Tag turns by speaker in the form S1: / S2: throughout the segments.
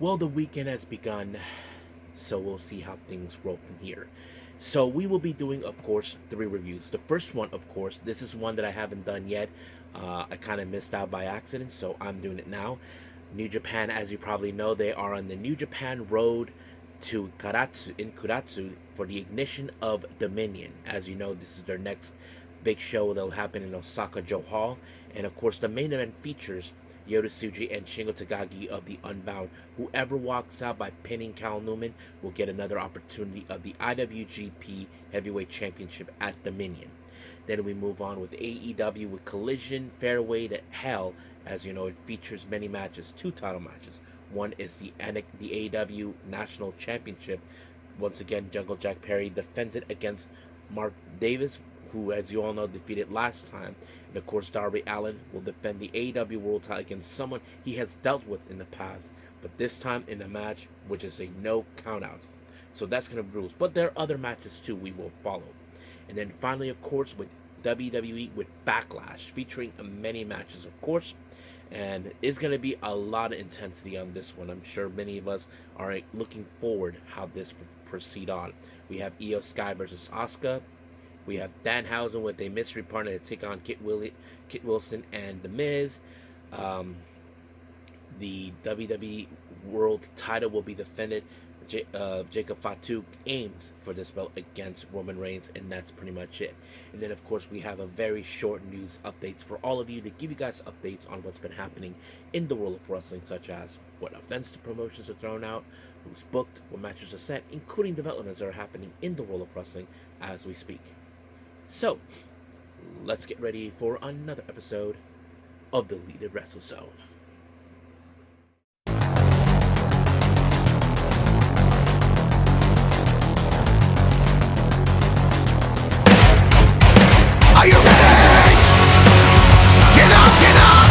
S1: Well, the weekend has begun, so we'll see how things roll from here. So we will be doing, of course, three reviews. The first one, of course, this is one that I haven't done yet. I kind of missed out by accident, so I'm doing it now. New Japan, as you probably know, they are on the New Japan road to Karatsu for the ignition of Dominion. As you know, this is their next big show that'll happen in Osaka Joe Hall, and of course, the main event features Yota Tsuji and Shingo Takagi of the Unbound. Whoever walks out by pinning Cal Newman will get another opportunity of the IWGP Heavyweight Championship at Dominion. Then we move on with AEW with Collision, Fairway to Hell. As you know, it features many matches, two title matches. One is the AEW National Championship. Once again, Jungle Jack Perry defends it against Mark Davis, who, as you all know, defeated last time. And of course, Darby Allin will defend the AEW World title against someone he has dealt with in the past, but this time in a match which is a no countouts. So that's going to be rules. But there are other matches too we will follow. And then finally, of course, with WWE with Backlash, featuring many matches, of course. And it's going to be a lot of intensity on this one. I'm sure many of us are looking forward how this will proceed on. We have Io Sky versus Asuka. We have Danhausen with a mystery partner to take on Kit Wilson and The Miz. The WWE World title will be defended. Jacob Fatu aims for this belt against Roman Reigns, and that's pretty much it. And then, of course, we have a very short news updates for all of you to give you guys updates on what's been happening in the world of wrestling, such as what events the promotions are thrown out, who's booked, what matches are set, including developments that are happening in the world of wrestling as we speak. So, let's get ready for another episode of the Deleted Wrestle Zone.
S2: Are you ready? Get up, get up!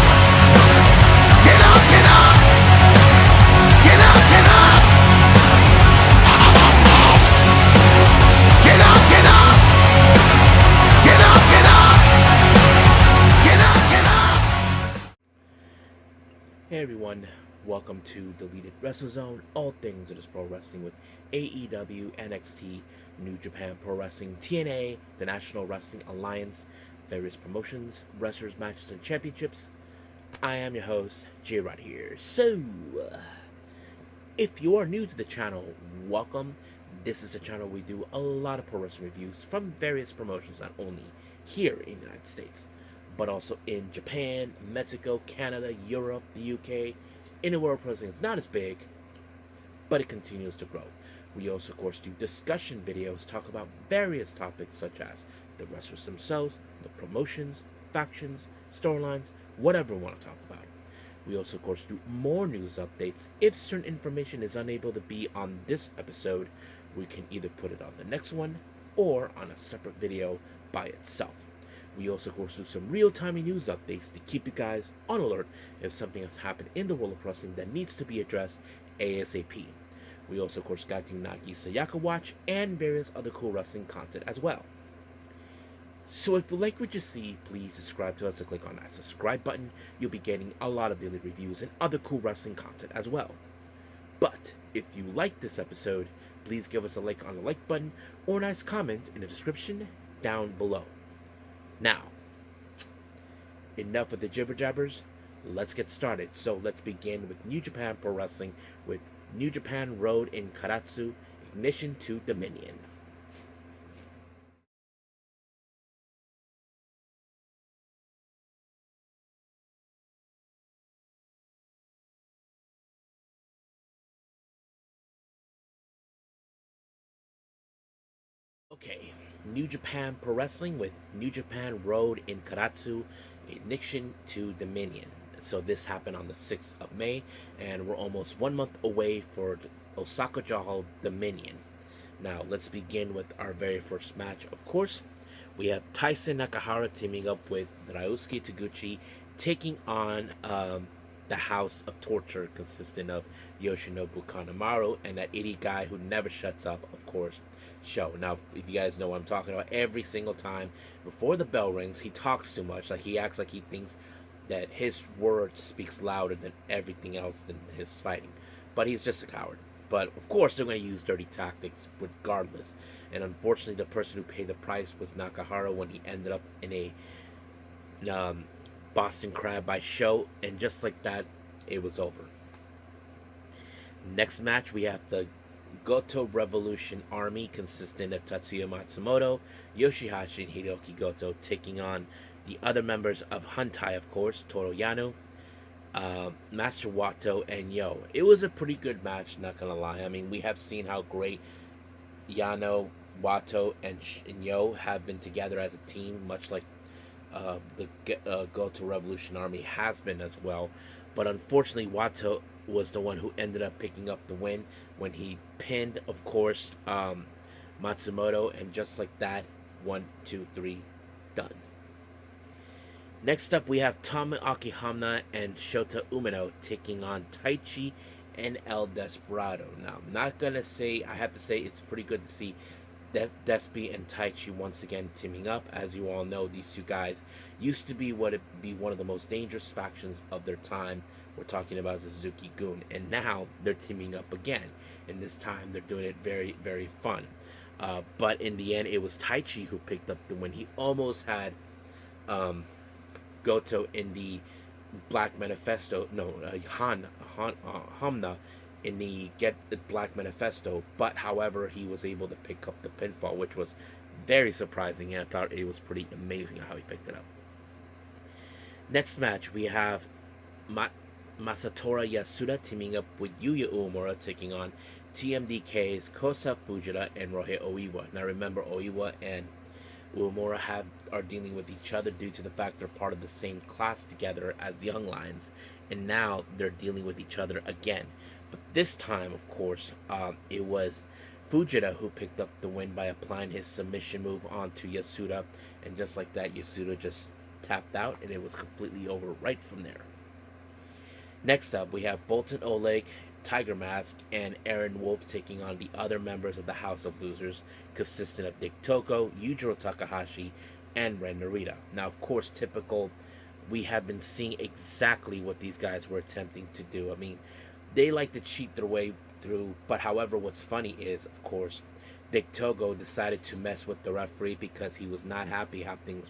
S2: Get up, get up! Get up, get up! Get up, get up! Get up, get up! Get up, get up!
S1: Hey everyone, welcome to Deleted Wrestle Zone, all things that is pro wrestling with AEW, NXT, New Japan Pro Wrestling, TNA, the National Wrestling Alliance, various promotions, wrestlers, matches, and championships. I am your host, J-Rod here. So, if you are new to the channel, welcome. This is a channel we do a lot of pro wrestling reviews from various promotions, not only here in the United States, but also in Japan, Mexico, Canada, Europe, the UK. In the world, pro wrestling is not as big, but it continues to grow. We also, of course, do discussion videos, talk about various topics such as the wrestlers themselves, the promotions, factions, storylines, whatever we want to talk about. We also, of course, do more news updates. If certain information is unable to be on this episode, we can either put it on the next one or on a separate video by itself. We also, of course, do some real-time news updates to keep you guys on alert if something has happened in the world of wrestling that needs to be addressed ASAP. We also, of course, got the Nagi Sayaka Watch and various other cool wrestling content as well. So if you like what you see, please subscribe to us and click on that subscribe button. You'll be getting a lot of daily reviews and other cool wrestling content as well. But if you like this episode, please give us a like on the like button or a nice comment in the description down below. Now, enough of the jibber jabbers. Let's get started. So let's begin with New Japan Pro Wrestling with New Japan Road in Karatsu, Ignition to Dominion. Okay, New Japan Pro Wrestling with New Japan Road in Karatsu, Ignition to Dominion. So this happened on the 6th of May, and we're almost 1 month away for Osaka Joe Dominion. Now let's begin with our very first match. Of course, we have Tyson Nakahara teaming up with Ryusuke Taguchi, taking on the House of Torture, consisting of Yoshinobu Kanemaru and that idiot guy who never shuts up, of course, Show. Now, if you guys know what I'm talking about, every single time before the bell rings, he talks too much. Like, he acts like he thinks that his word speaks louder than everything else than his fighting. but he's just a coward. But of course, they're going to use dirty tactics regardless. And unfortunately, the person who paid the price was Nakahara when he ended up in a um, Boston Crab by show, and just like that, it was over. Next match, we have the Goto Revolution Army, consisting of Tatsuya Matsumoto, Yoshihashi, and Hiroki Goto, taking on the other members of Hantai, of course, Toru Yano, Master Wato, and Yo. It was a pretty good match, not gonna lie. I mean, we have seen how great Yano, Wato, and Yo have been together as a team, much like the Goto Revolution Army has been as well. But unfortunately, Wato was the one who ended up picking up the win when he pinned, of course, Matsumoto, and just like that, 1, 2, 3, done. Next up, we have Tama Akihama and Shota Umino taking on Taichi and El Desperado. Now, I'm not gonna say, I have to say, it's pretty good to see Despy and Taichi once again teaming up. As you all know, these two guys used to be one of the most dangerous factions of their time. We're talking about Suzuki Gun, and now they're teaming up again. And this time they're doing it very, very fun. But in the end, it was Taichi who picked up the win. He almost had Goto in the Black Manifesto, no, Hamna in the Get the Black Manifesto, but however, he was able to pick up the pinfall, which was very surprising, and I thought it was pretty amazing how he picked it up. Next match, we have Masatora Yasuda teaming up with Yuya Uemura, taking on TMDK's Kosa Fujita and Rohei Oiwa. Now remember, Oiwa and Uemura are dealing with each other due to the fact they're part of the same class together as Young Lions, and now they're dealing with each other again. But this time, of course, it was Fujita who picked up the win by applying his submission move onto Yasuda, and just like that, Yasuda just tapped out, and it was completely over right from there. Next up, we have Bolton Oleg, Tiger Mask, and Aaron Wolf taking on the other members of the House of Losers, consisting of Dick Toko, Yujiro Takahashi, and Ren Narita. Now, of course, typical, we have been seeing exactly what these guys were attempting to do. I mean, they like to cheat their way through, but however, what's funny is, of course, Dick Togo decided to mess with the referee because he was not happy how things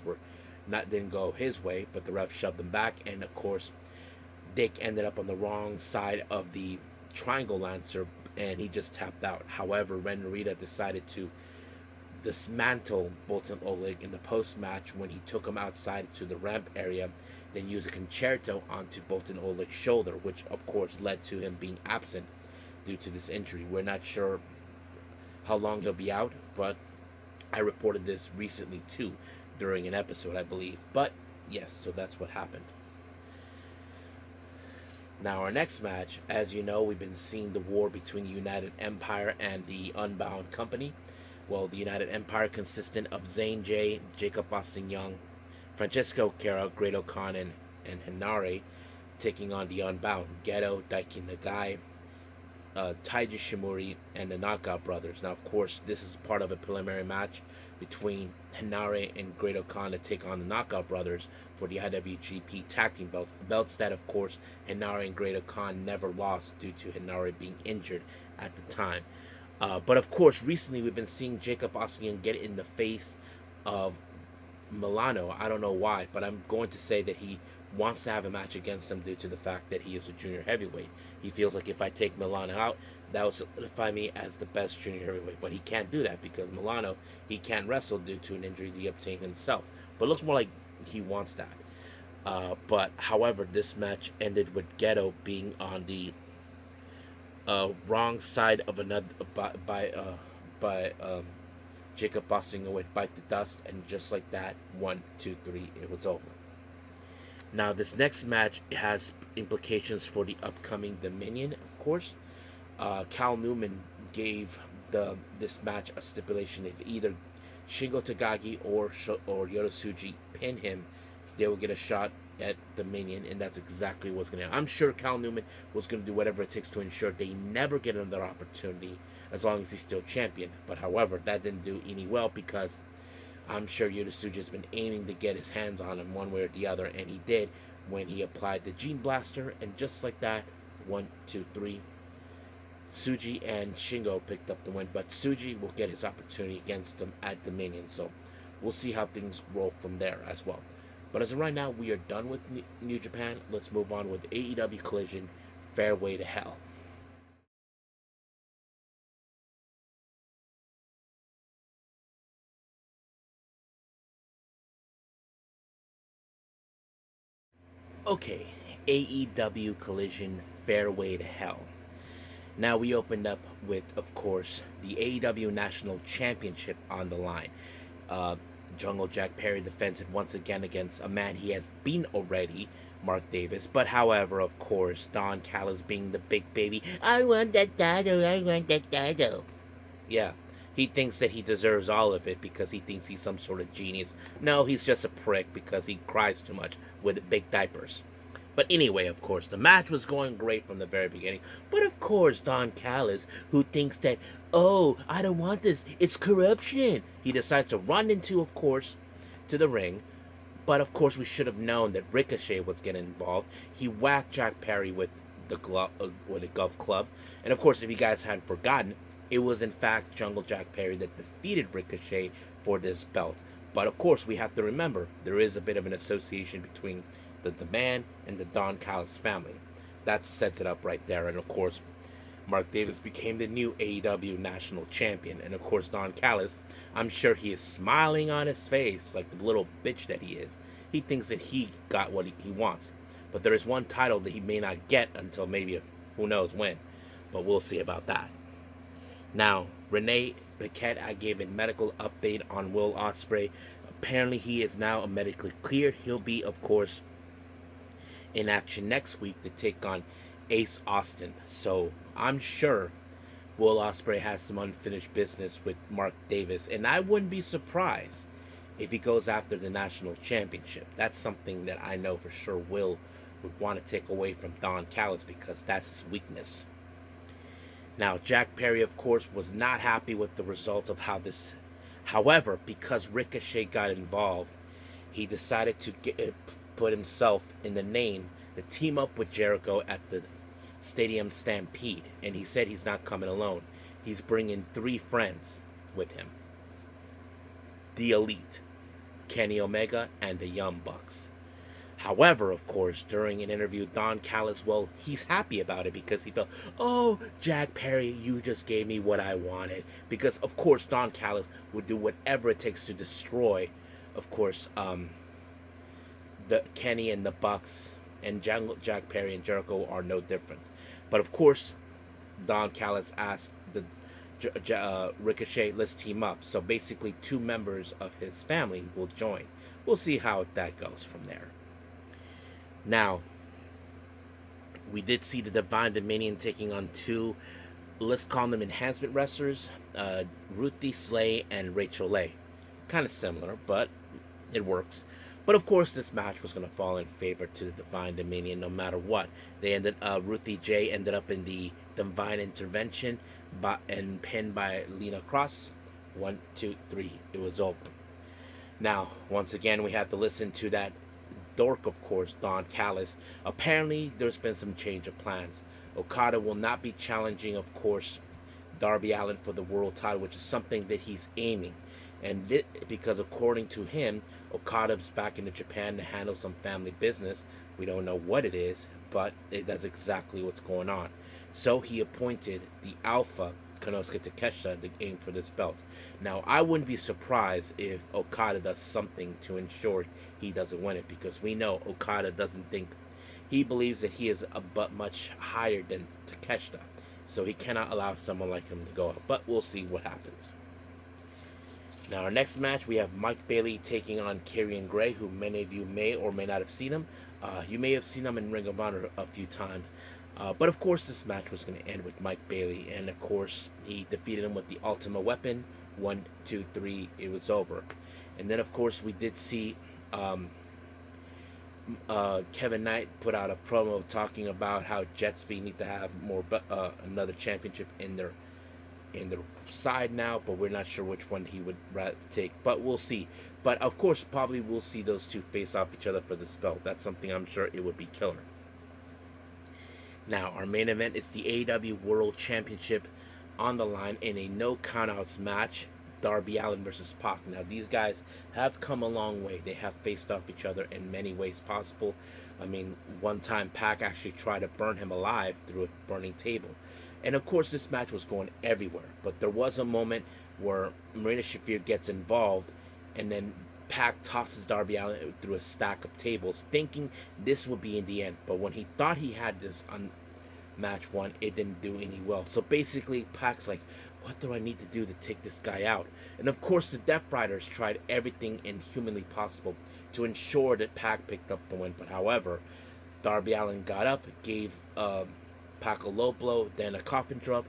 S1: didn't go his way, but the ref shoved him back, and of course, Dick ended up on the wrong side of the Triangle Lancer, and he just tapped out. However, Ren Narita decided to dismantle Bolton Oleg in the post-match when he took him outside to the ramp area, then used a concerto onto Bolton Oleg's shoulder, which of course led to him being absent due to this injury. We're not sure how long he'll be out, but I reported this recently too, during an episode, I believe. But yes, so that's what happened. Now, our next match, as you know, we've been seeing the war between the United Empire and the Unbound Company. Well, the United Empire consisted of Zane J, Jacob Austin Young, Francesco Kara, Great-O-Khan, and Hinare, taking on the Unbound, Geto, Daiki Nagai, Taiji Shimori, and the Knockout Brothers. Now, of course, this is part of a preliminary match between Hinare and Great-O-Khan to take on the Knockout Brothers for the IWGP Tag Team belts. Belts that, of course, Hinare and Great-O-Khan never lost due to Hinare being injured at the time. But, of course, recently we've been seeing Jacob Austin get in the face of Milano. I don't know why, but I'm going to say that he wants to have a match against him due to the fact that he is a junior heavyweight. He feels like if I take Milano out, that will solidify me as the best junior heavyweight. But he can't do that because Milano, he can't wrestle due to an injury he obtained himself. But it looks more like he wants that. But however, this match ended with Geto being on the wrong side of another by Jacob busting away, bite the dust, and just like that, 1, 2, 3, it was over. Now, this next match has implications for the upcoming Dominion, of course. Cal Newman gave this match a stipulation: if either Shingo Takagi or Yodosuji pin him, they will get a shot at Dominion, and that's exactly what's going to happen. I'm sure Cal Newman was going to do whatever it takes to ensure they never get another opportunity as long as he's still champion. But however, that didn't do any well because I'm sure Yodosuji has been aiming to get his hands on him one way or the other, and he did when he applied the Gene Blaster, and just like that, 1, 2, 3, Tsuji and Shingo picked up the win, but Tsuji will get his opportunity against them at Dominion, so we'll see how things roll from there as well. But as of right now, we are done with New Japan. Let's move on with AEW Collision, Fairway to Hell. Okay, AEW Collision, Fairway to Hell. Now we opened up with, of course, the AEW National Championship on the line. Uh, Jungle Jack Perry defends it once again against a man he has beaten already, Mark Davis. But however, of course, Don Callis being the big baby, I want that title, I want that title. Yeah, he thinks that he deserves all of it because he thinks he's some sort of genius. No, he's just a prick because he cries too much with big diapers. But anyway, of course, the match was going great from the very beginning. But of course, Don Callis, who thinks that, oh, I don't want this, it's corruption, he decides to run into, of course, to the ring. But of course, we should have known that Ricochet was getting involved. He whacked Jack Perry with the with a golf club. And of course, if you guys hadn't forgotten, it was in fact Jungle Jack Perry that defeated Ricochet for this belt. But of course, we have to remember there is a bit of an association between the man and the Don Callis family. That sets it up right there. And of course, Mark Davis became the new AEW National Champion. And of course, Don Callis, I'm sure he is smiling on his face like the little bitch that he is. He thinks that he got what he wants. But there is one title that he may not get until maybe who knows when. But we'll see about that. Now, Renee Paquette, I gave a medical update on Will Ospreay. Apparently, he is now medically cleared. He'll be, of course, in action next week to take on Ace Austin. So I'm sure Will Ospreay has some unfinished business with Mark Davis, and I wouldn't be surprised if he goes after the national championship. That's something that I know for sure Will would want to take away from Don Callis because that's his weakness. Now, Jack Perry, of course, was not happy with the results of how this. However, because Ricochet got involved, he decided to put himself in the name to team up with Jericho at the Stadium Stampede. And he said he's not coming alone. He's bringing 3 friends with him. The Elite, Kenny Omega, and the Young Bucks. However, of course, during an interview, Don Callis, well, he's happy about it because he felt, oh, Jack Perry, you just gave me what I wanted. Because, of course, Don Callis would do whatever it takes to destroy, of course, the Kenny and the Bucks, and Jack Perry and Jericho are no different. But of course, Don Callis asked the Ricochet, let's team up. So basically, 2 members of his family will join. We'll see how that goes from there. Now, we did see the Divine Dominion taking on 2, let's call them enhancement wrestlers, Ruthie Slay and Rachel Leigh. Kind of similar, but it works. But of course, this match was going to fall in favor to the Divine Dominion no matter what. Ruthie J ended up in the Divine Intervention and pinned by Lena Cross. 1, 2, 3, it was over. Now, once again, we had to listen to that dork, of course, Don Callis. Apparently, there's been some change of plans. Okada will not be challenging, of course, Darby Allin for the world title, which is something that he's aiming. And because according to him, Okada's back into Japan to handle some family business. We don't know what it is, but that's exactly what's going on. So he appointed the Alpha, Konosuke Takeshita, to aim for this belt. Now, I wouldn't be surprised if Okada does something to ensure he doesn't win it, because we know Okada doesn't think, he believes that he is but much higher than Takeshita. So he cannot allow someone like him to go up. But we'll see what happens. Now, our next match, we have Mike Bailey taking on Karrion Gray, who many of you may or may not have seen him. You may have seen him in Ring of Honor a few times. But of course, this match was going to end with Mike Bailey. And of course, he defeated him with the Ultimate Weapon. 1, 2, 3, it was over. And then, of course, we did see Kevin Knight put out a promo talking about how Jet Speed need to have another championship in their side now, but we're not sure which one he would rather take, but we'll see. But of course, probably we'll see those 2 face off each other for this belt. That's something I'm sure it would be killer. Now, our main event is the AEW World Championship on the line in a no countouts match. Darby Allin versus Pac. Now, these guys have come a long way. They have faced off each other in many ways possible. I mean, one time Pac actually tried to burn him alive through a burning table. And of course, this match was going everywhere. But there was a moment where Marina Shafir gets involved, and then Pac tosses Darby Allin through a stack of tables, thinking this would be in the end. But when he thought he had this on match one, it didn't do any well. So basically, Pac's like, what do I need to do to take this guy out? And of course, the Death Riders tried everything inhumanly possible to ensure that Pac picked up the win. But however, Darby Allin got up, gave Pac a low blow, then a coffin drop.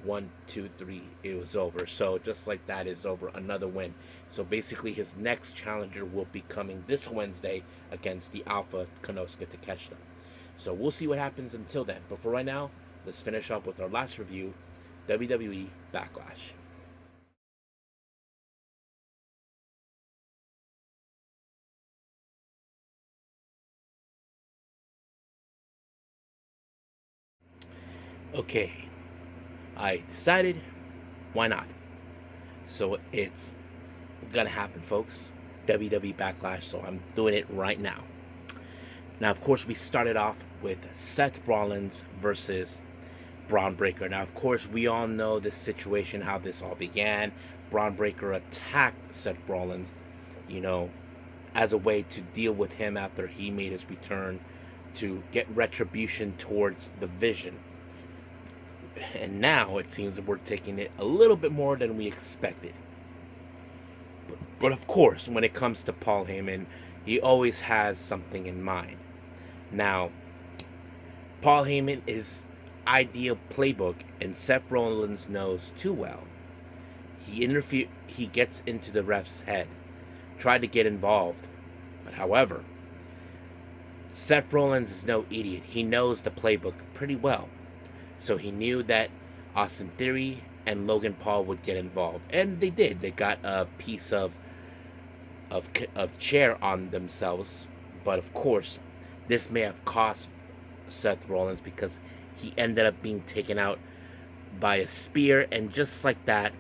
S1: 1, 2, 3, it was over. So just like that is over, another win. So basically, his next challenger will be coming this Wednesday against the Alpha Konosuke Takeshita. So we'll see what happens until then. But for right now, let's finish up with our last review, WWE Backlash. Okay, I decided, why not? So it's gonna happen, folks. WWE Backlash, so I'm doing it right now. Now, of course, we started off with Seth Rollins versus Braun Breaker. Now, of course, we all know this situation, how this all began. Braun Breaker attacked Seth Rollins, you know, as a way to deal with him after he made his return to get retribution towards the Vision. And now it seems that we're taking it a little bit more than we expected. But of course, when it comes to Paul Heyman, he always has something in mind. Now, Paul Heyman is ideal playbook, and Seth Rollins knows too well. He gets into the ref's head, tried to get involved, but however, Seth Rollins is no idiot. He knows the playbook pretty well, so he knew that Austin Theory and Logan Paul would get involved, and they did. They got a piece of chair on themselves, but of course, this may have cost Seth Rollins because he ended up being taken out by a spear, and just like that,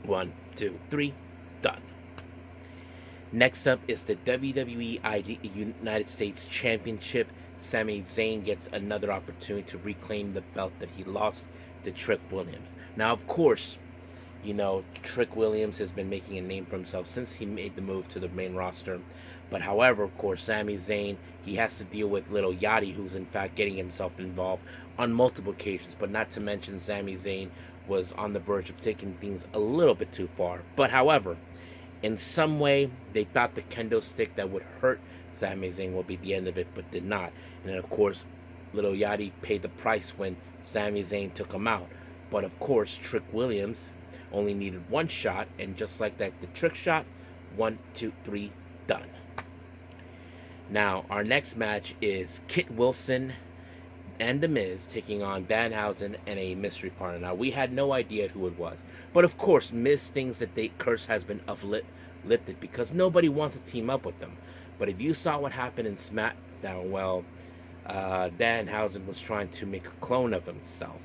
S1: 1, 2, 3, done. Next up is the WWE United States Championship. Sami Zayn gets another opportunity to reclaim the belt that he lost to Trick Williams. Now, of course, you know, Trick Williams has been making a name for himself since he made the move to the main roster. But however, of course, Sami Zayn, he has to deal with Little Yachty, who's in fact getting himself involved on multiple occasions. But not to mention, Sami Zayn was on the verge of taking things a little bit too far. But however, in some way, they thought the kendo stick that would hurt Sami Zayn will be the end of it, but did not. And then, of course, Little Yachty paid the price when Sami Zayn took him out. But of course, Trick Williams only needed one shot, and just like that, the trick shot, 1, 2, 3, done. Now, our next match is Kit Wilson and The Miz taking on Danhausen and a mystery partner. Now, we had no idea who it was, but of course, Miz thinks that the curse has been lifted because nobody wants to team up with them. But if you saw what happened in SmackDown, well, Danhausen was trying to make a clone of himself.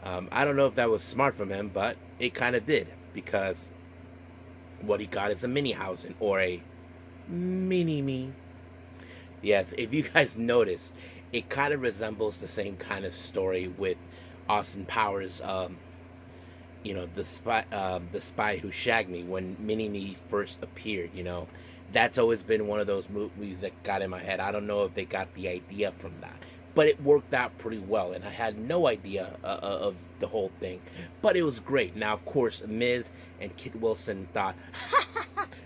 S1: I don't know if that was smart from him, but it kind of did, because what he got is a Minihausen, or a mini-me. Yes, if you guys notice, it kind of resembles the same kind of story with Austin Powers, you know, the spy who shagged me, when Mini-Me first appeared, you know. That's always been one of those movies that got in my head. I don't know if they got the idea from that, but it worked out pretty well, and I had no idea of the whole thing, but it was great. Now, of course, Miz and Kit Wilson thought,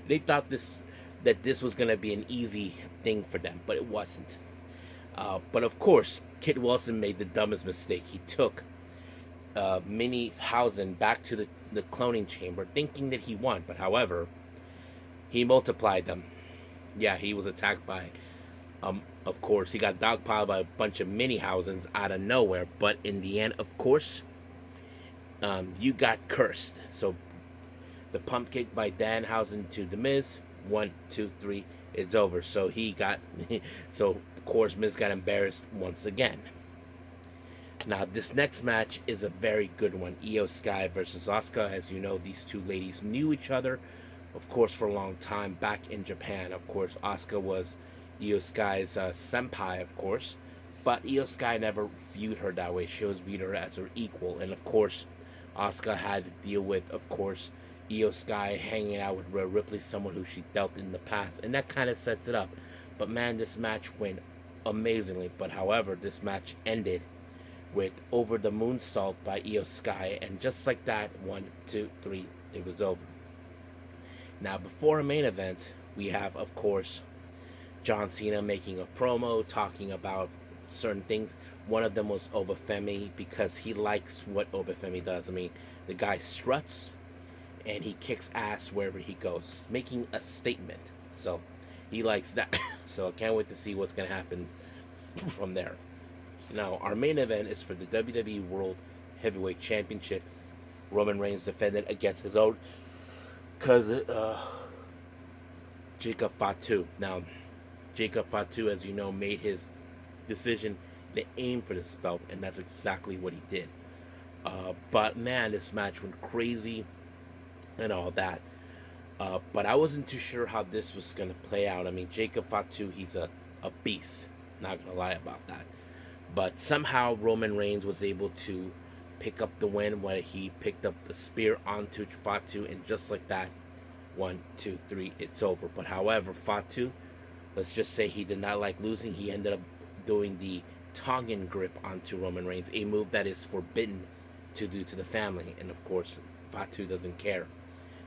S1: they thought that this was going to be an easy thing for them, but it wasn't. But of course, Kit Wilson made the dumbest mistake. He took Minihausen back to the cloning chamber, thinking that he won, but however, he multiplied them. Yeah, he was attacked by, of course, he got dogpiled by a bunch of Minihausens out of nowhere, but in the end, of course, you got cursed. So, the pump kick by Danhausen to The Miz, 1, 2, 3, it's over. So he got, so of course, Miz got embarrassed once again. Now, this next match is a very good one. Io Sky versus Asuka. As you know, these two ladies knew each other, of course, for a long time back in Japan. Of course, Asuka was Io Sky's senpai, of course, but Io Sky never viewed her that way. She always viewed her as her equal, and of course, Asuka had to deal with, of course, Io Sky hanging out with Rhea Ripley, someone who she dealt in the past, and that kind of sets it up. But man, this match went amazingly. But however, this match ended with Over the Moonsault by Io Sky, and just like that, 1, 2, 3, it was over. Now, before a main event, we have, of course, John Cena making a promo talking about certain things. One of them was Obafemi, because he likes what Obafemi does. I mean, the guy struts and he kicks ass wherever he goes, making a statement. So he likes that. So I can't wait to see what's going to happen from there. Now, our main event is for the WWE World Heavyweight Championship. Roman Reigns defended against his own cousin, Jacob Fatu. Now, Jacob Fatu, as you know, made his decision to aim for this belt, and that's exactly what he did. But man, this match went crazy and all that. But I wasn't too sure how this was going to play out. I mean, Jacob Fatu, he's a beast. Not going to lie about that. But somehow Roman Reigns was able to pick up the win when he picked up the spear onto Fatu, and just like that, 1, 2, 3, it's over. But however, Fatu, let's just say he did not like losing. He ended up doing the Tongan grip onto Roman Reigns, a move that is forbidden to do to the family. And of course, Fatu doesn't care.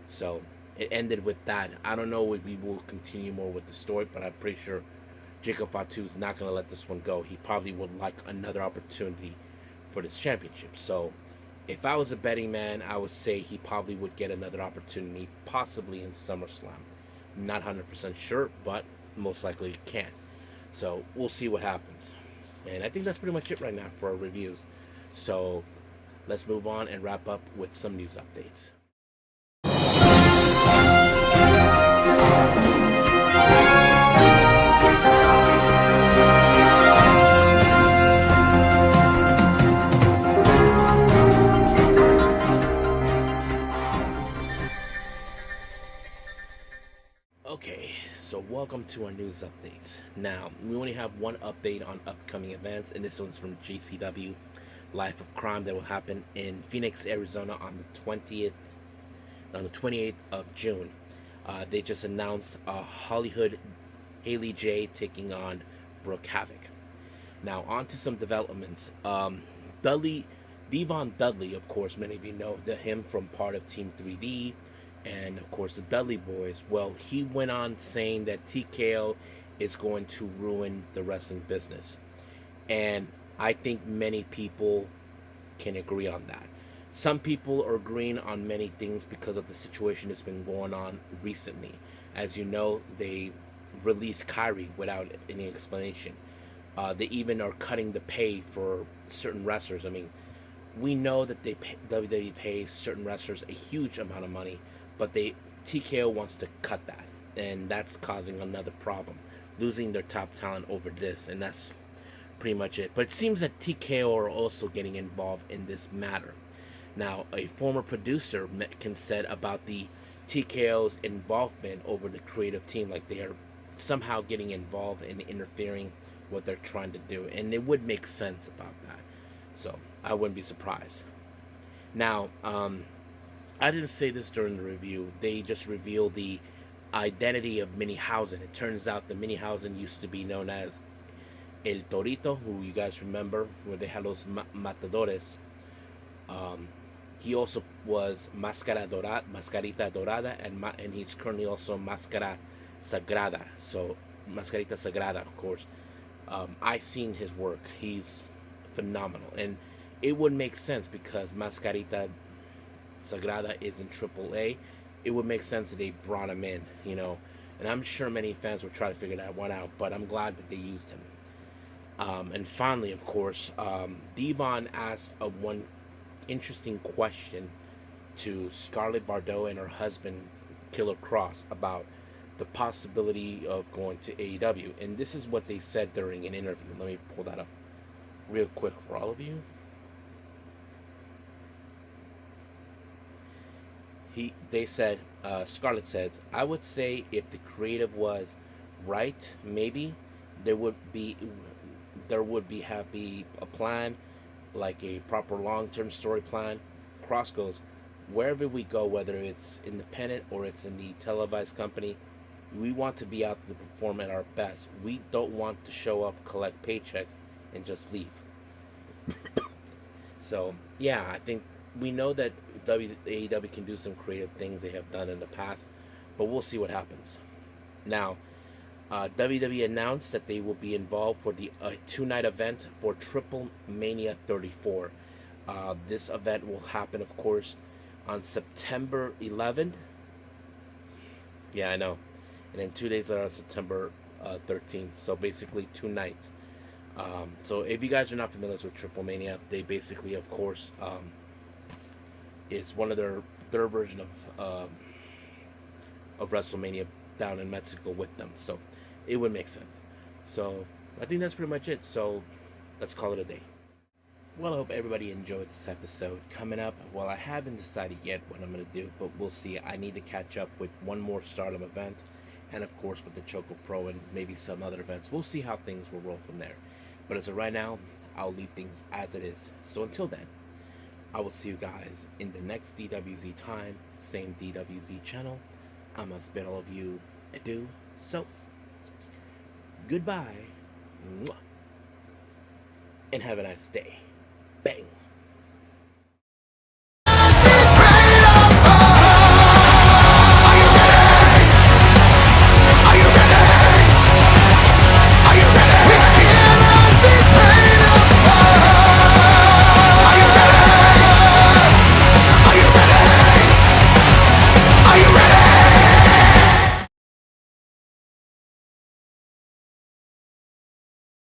S1: So it ended with that. I don't know if we will continue more with the story, but I'm pretty sure Jacob Fatu is not going to let this one go. He probably would like another opportunity for this championship. So if I was a betting man, I would say he probably would get another opportunity, possibly in SummerSlam. Not 100% sure, but most likely he can. So we'll see what happens. And I think that's pretty much it right now for our reviews. So let's move on and wrap up with some news updates. Okay, so welcome to our news updates. Now, we only have one update on upcoming events, and this one's from GCW, Life of Crime, that will happen in Phoenix, Arizona on the 28th of June. They just announced Hollywood Haley J taking on Brooke Havoc. Now, on to some developments. D-Von Dudley, of course, many of you know him from part of Team 3D, and of course the Dudley Boys. Well, he went on saying that TKO is going to ruin the wrestling business, and I think many people can agree on that. Some people are agreeing on many things because of the situation that's been going on recently. As you know, they released Kyrie without any explanation. They even are cutting the pay for certain wrestlers. I mean, we know that WWE pays certain wrestlers a huge amount of money, but TKO wants to cut that, and that's causing another problem, losing their top talent over this, and that's pretty much it. But it seems that TKO are also getting involved in this matter. Now, a former producer said about the TKO's involvement over the creative team, like they are somehow getting involved and interfering what they're trying to do, and it would make sense about that. So I wouldn't be surprised. Now, I didn't say this during the review. They just revealed the identity of Minihausen. It turns out the Minihausen used to be known as El Torito, who you guys remember, where they had those matadores. He also was Mascarita Dorada, and he's currently also Mascara Sagrada. So Mascarita Sagrada, of course. I've seen his work. He's phenomenal, and it would make sense because Mascarita Sagrada is in AAA. It would make sense that they brought him in, and I'm sure many fans will try to figure that one out, but I'm glad that they used him. And finally, of course, D-Von asked one interesting question to Scarlett Bordeaux and her husband, Killer Kross, about the possibility of going to AEW. And this is what they said during an interview. Let me pull that up real quick for all of you. They said, Scarlett says, I would say if the creative was right, maybe there would be a plan, like a proper long-term story plan. Kross goes, wherever we go, whether it's independent or it's in the televised company, we want to be out to perform at our best. We don't want to show up, collect paychecks, and just leave. So yeah, I think we know that AEW can do some creative things they have done in the past, but we'll see what happens. Now, WWE announced that they will be involved for the two-night event for Triple Mania 34. This event will happen, of course, on September 11th. Yeah, I know. And then 2 days later on September 13th. So basically 2 nights. So if you guys are not familiar with Triple Mania, they basically, of course, it's one of their version of WrestleMania down in Mexico with them. So it would make sense. So I think that's pretty much it. So let's call it a day. Well, I hope everybody enjoys this episode. Coming up, well, I haven't decided yet what I'm going to do, but we'll see. I need to catch up with one more Stardom event, and of course with the Choco Pro and maybe some other events. We'll see how things will roll from there. But as of right now, I'll leave things as it is. So until then, I will see you guys in the next DWZ time, same DWZ channel. I must bid all of you adieu. So, goodbye, and have a nice day. Bang.